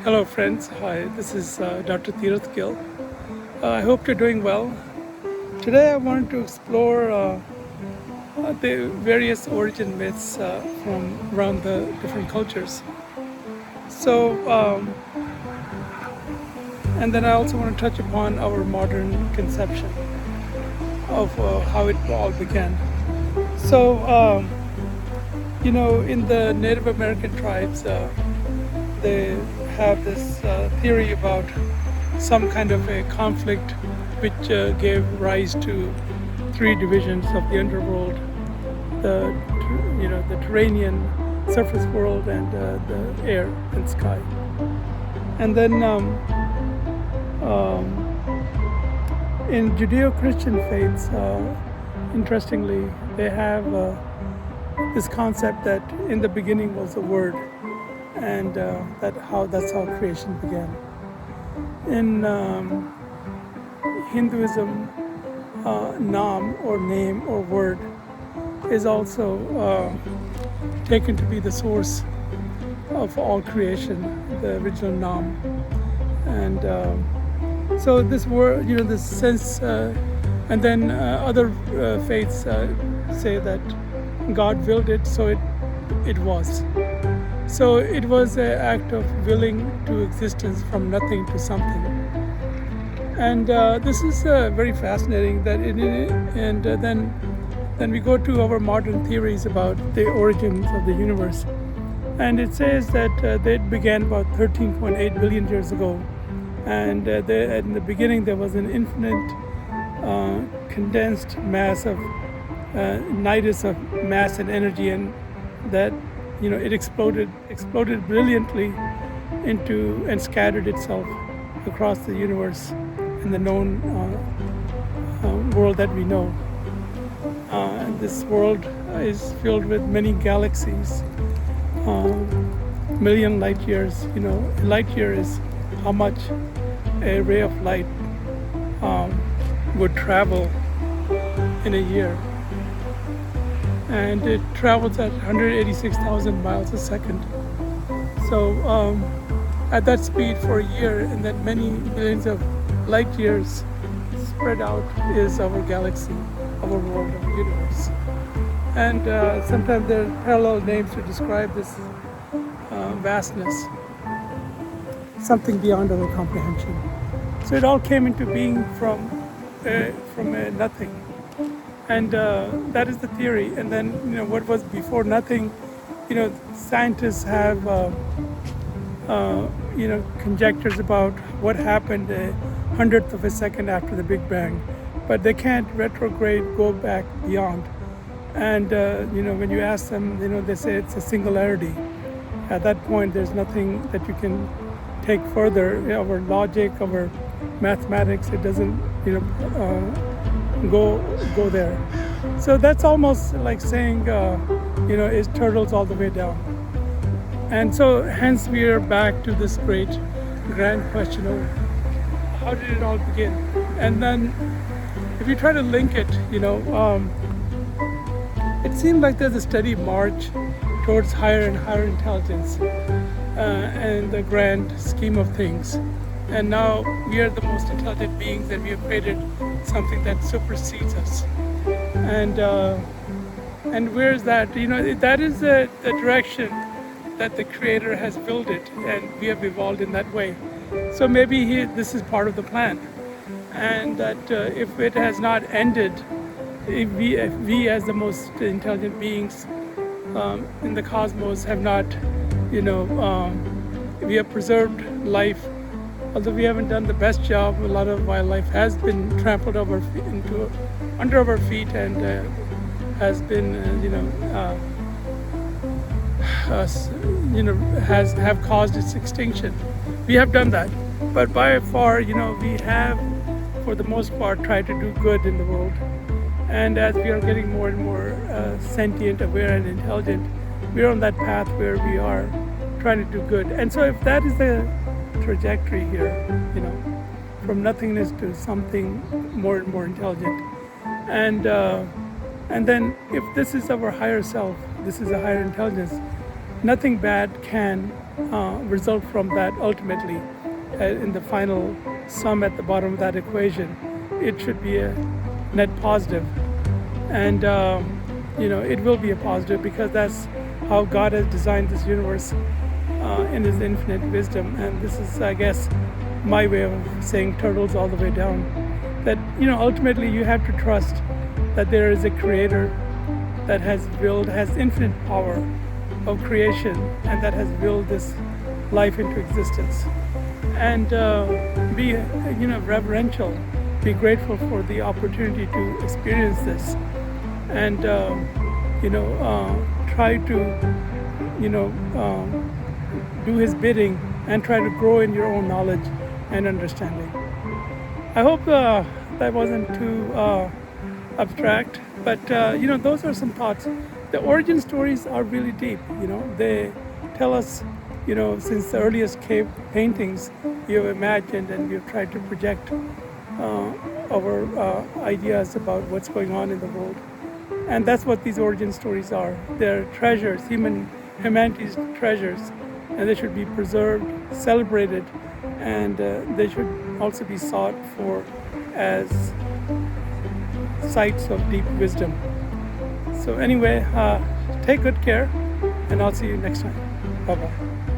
Hello friends, hi, this is Dr. Tirath Gill. I hope you're doing well. Today I wanted to explore the various origin myths from around the different cultures. So, and then I also want to touch upon our modern conception of how it all began. So, in the Native American tribes, they have this theory about some kind of a conflict which gave rise to three divisions of the underworld: the terranean surface world and the air and sky. And then in Judeo-Christian faiths, interestingly, they have this concept that in the beginning was the Word, and that's how creation began. In Hinduism, Nam or name or word is also taken to be the source of all creation, the original Nam. And so this word, this sense, and then other faiths say that God willed it, so it was. So it was an act of willing to existence from nothing to something. And this is very fascinating. Then we go to our modern theories about the origins of the universe. And it says that they began about 13.8 billion years ago. And in the beginning there was an infinite condensed mass of nidus of mass and energy, and that it exploded brilliantly into and scattered itself across the universe and the known world that we know. And this world is filled with many galaxies, million light years. A light year is how much a ray of light would travel in a year. And it travels at 186,000 miles a second. So at that speed for a year, and that many billions of light years spread out, is our galaxy, our world, our universe. And sometimes there are parallel names to describe this vastness, something beyond our comprehension. So it all came into being from a nothing. And that is the theory. And then, what was before nothing, scientists have, conjectures about what happened a hundredth of a second after the Big Bang. But they can't retrograde, go back beyond. And, when you ask them, they say it's a singularity. At that point, there's nothing that you can take further. Our logic, our mathematics, it doesn't, go there. So that's almost like saying, is turtles all the way down? And so hence we are back to this great grand question of how did it all begin? And then if you try to link it, it seems like there's a steady march towards higher and higher intelligence and the grand scheme of things. And now we are the most intelligent beings, and we have created something that supersedes us. And where is that? That is the direction that the Creator has built it, and we have evolved in that way. So maybe this is part of the plan, and that if it has not ended, if we as the most intelligent beings in the cosmos have not, we have preserved life. Although we haven't done the best job, a lot of wildlife has been trampled under our feet, and has been, have caused its extinction. We have done that, but by far, we have, for the most part, tried to do good in the world. And as we are getting more and more sentient, aware, and intelligent, we're on that path where we are trying to do good. And so, if that is the trajectory here, from nothingness to something more and more intelligent, and then if this is our higher self, this is a higher intelligence, nothing bad can result from that ultimately in the final sum at the bottom of that equation. It should be a net positive. And, it will be a positive because that's how God has designed this universe in His infinite wisdom. And this is, I guess, my way of saying turtles all the way down. That, ultimately you have to trust that there is a creator that has infinite power of creation and that has willed this life into existence. And be, reverential, be grateful for the opportunity to experience this. And, try to, do His bidding and try to grow in your own knowledge and understanding. I hope that wasn't too abstract, but those are some thoughts. The origin stories are really deep. They tell us, since the earliest cave paintings, you've imagined and you've tried to project our ideas about what's going on in the world. And that's what these origin stories are. They're treasures, humanity's treasures, and they should be preserved, celebrated, and they should also be sought for as sites of deep wisdom. So anyway, take good care, and I'll see you next time. Bye-bye.